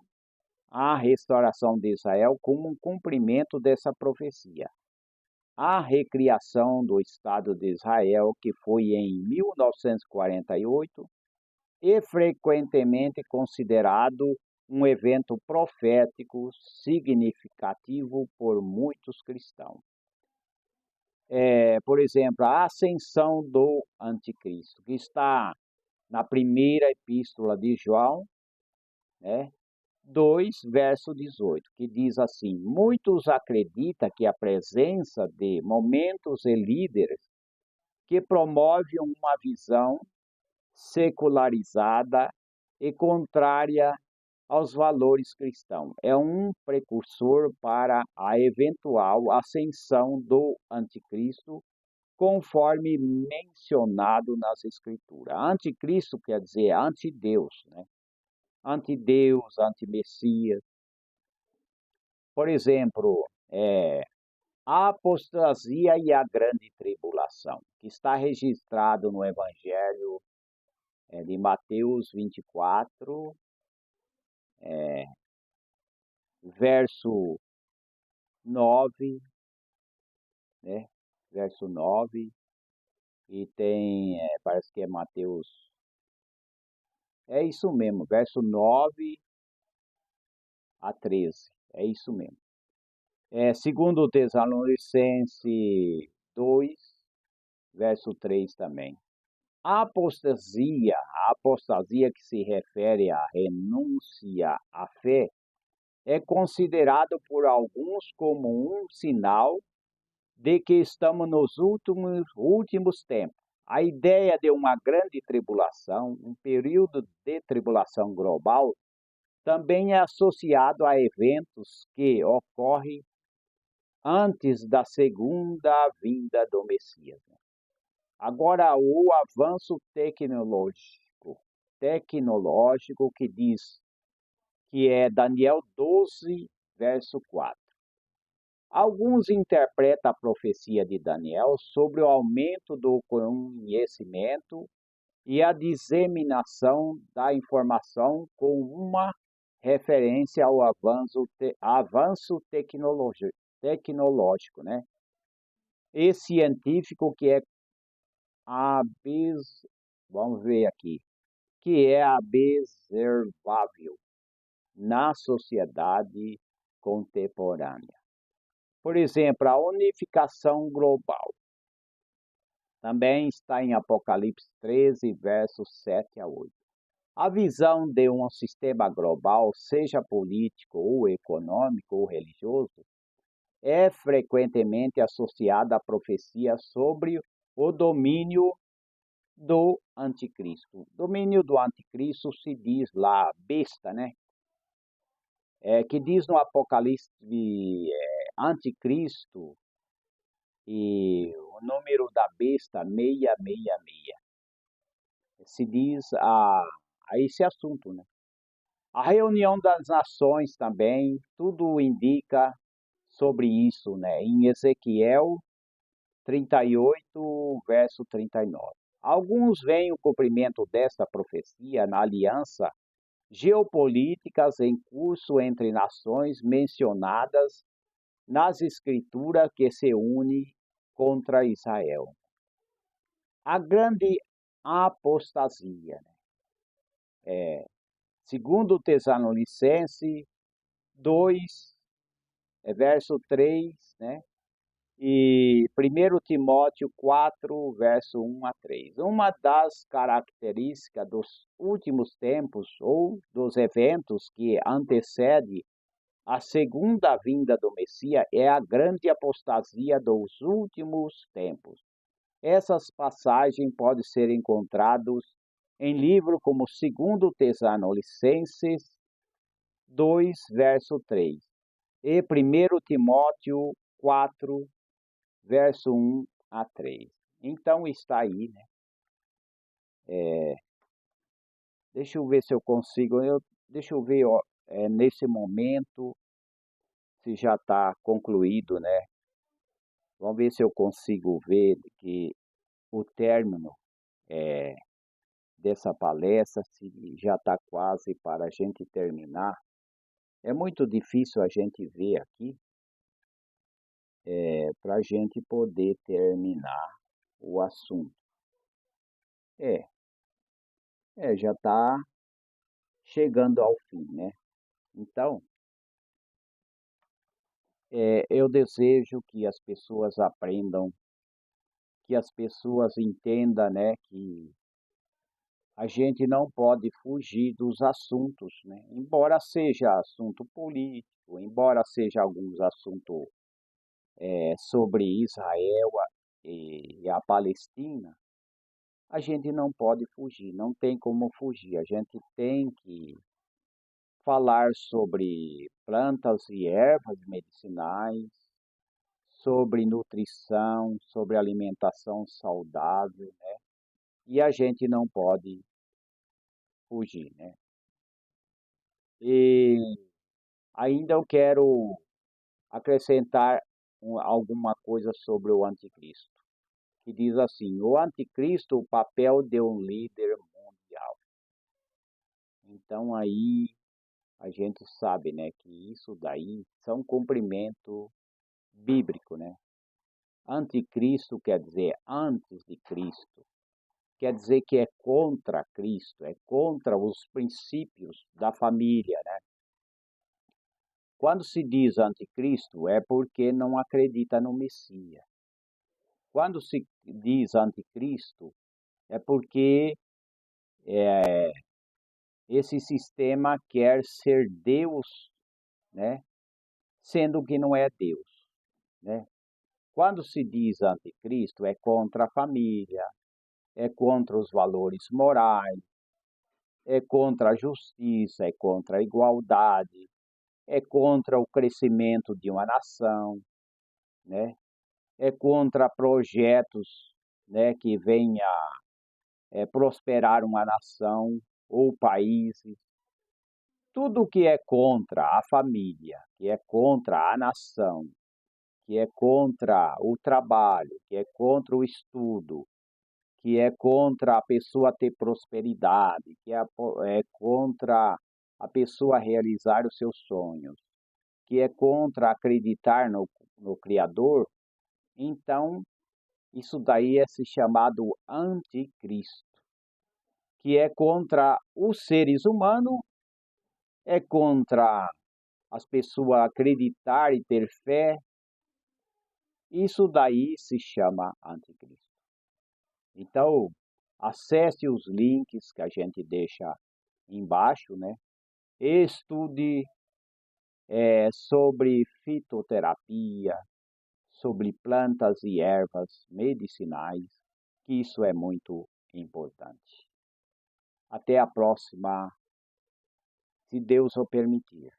a restauração de Israel como um cumprimento dessa profecia. A recriação do Estado de Israel, que foi em 1948, e frequentemente considerado um evento profético significativo por muitos cristãos. Por exemplo, a ascensão do anticristo, que está na primeira epístola de João, né, 2, verso 18, que diz assim: muitos acreditam que a presença de momentos e líderes que promovem uma visão secularizada e contrária aos valores cristãos. É um precursor para a eventual ascensão do anticristo, conforme mencionado nas Escrituras. Anticristo quer dizer antideus, né? Antideus, antimessias. Por exemplo, a apostasia e a grande tribulação, que está registrado no Evangelho de Mateus 24, verso 9, né? Verso 9, e tem, parece que é Mateus, é isso mesmo, verso 9 a 13, é isso mesmo. Segundo Tessalonicenses 2, verso 3 também. A apostasia que se refere à renúncia à fé, é considerado por alguns como um sinal de que estamos nos últimos tempos. A ideia de uma grande tribulação, um período de tribulação global, também é associado a eventos que ocorrem antes da segunda vinda do Messias. Agora, o avanço tecnológico que diz que é Daniel 12, verso 4. Alguns interpretam a profecia de Daniel sobre o aumento do conhecimento e a disseminação da informação com uma referência ao avanço tecnológico, né? E científico vamos ver aqui, que é observável na sociedade contemporânea. Por exemplo, a unificação global também está em Apocalipse 13, versos 7 a 8. A visão de um sistema global, seja político ou econômico ou religioso, é frequentemente associada à profecia sobre o domínio do anticristo. Domínio do anticristo se diz lá, besta, né? Que diz no Apocalipse anticristo e o número da besta 666. Se diz a esse assunto, né? A reunião das nações também, tudo indica sobre isso, né? Em Ezequiel 38, verso 39. Alguns veem o cumprimento desta profecia na aliança geopolíticas em curso entre nações mencionadas nas escrituras que se une contra Israel. A grande apostasia, segundo Tessalonicenses 2, verso 3, né? E 1 Timóteo 4, verso 1 a 3. Uma das características dos últimos tempos ou dos eventos que antecede a segunda vinda do Messias é a grande apostasia dos últimos tempos. Essas passagens podem ser encontradas em livros como 2 Tessalonicenses 2, verso 3 e 1 Timóteo 4, verso 1 a 3. Então está aí, né? Deixa eu ver se eu consigo, deixa eu ver nesse momento se já está concluído, né? Vamos ver se eu consigo ver que o término dessa palestra, se já está quase para a gente terminar. É muito difícil a gente ver aqui para a gente poder terminar o assunto. Já está chegando ao fim, né? Então, eu desejo que as pessoas aprendam, que as pessoas entendam, né, que a gente não pode fugir dos assuntos, né? Embora seja assunto político, embora seja alguns assuntos sobre Israel e a Palestina, a gente não pode fugir, não tem como fugir. A gente tem que falar sobre plantas e ervas medicinais, sobre nutrição, sobre alimentação saudável, e a gente não pode fugir, né? E ainda eu quero acrescentar alguma coisa sobre o anticristo, que diz assim: o anticristo, o papel de um líder mundial. Então aí a gente sabe, né, que isso daí são cumprimento bíblico, né? Anticristo quer dizer antes de Cristo, quer dizer que é contra Cristo, é contra os princípios da família, né? Quando se diz anticristo, é porque não acredita no Messias. Quando se diz anticristo, é porque esse sistema quer ser Deus, né? Sendo que não é Deus, né? Quando se diz anticristo, é contra a família, é contra os valores morais, é contra a justiça, é contra a igualdade, é contra o crescimento de uma nação, né? É contra projetos, né, que venha prosperar uma nação ou países. Tudo que é contra a família, que é contra a nação, que é contra o trabalho, que é contra o estudo, que é contra a pessoa ter prosperidade, que é contra a pessoa realizar os seus sonhos, que é contra acreditar no Criador, então isso daí é se chamado anticristo, que é contra os seres humanos, é contra as pessoas acreditar e ter fé. Isso daí se chama anticristo. Então, acesse os links que a gente deixa embaixo, né? Estude sobre fitoterapia, sobre plantas e ervas medicinais, que isso é muito importante. Até a próxima, se Deus o permitir.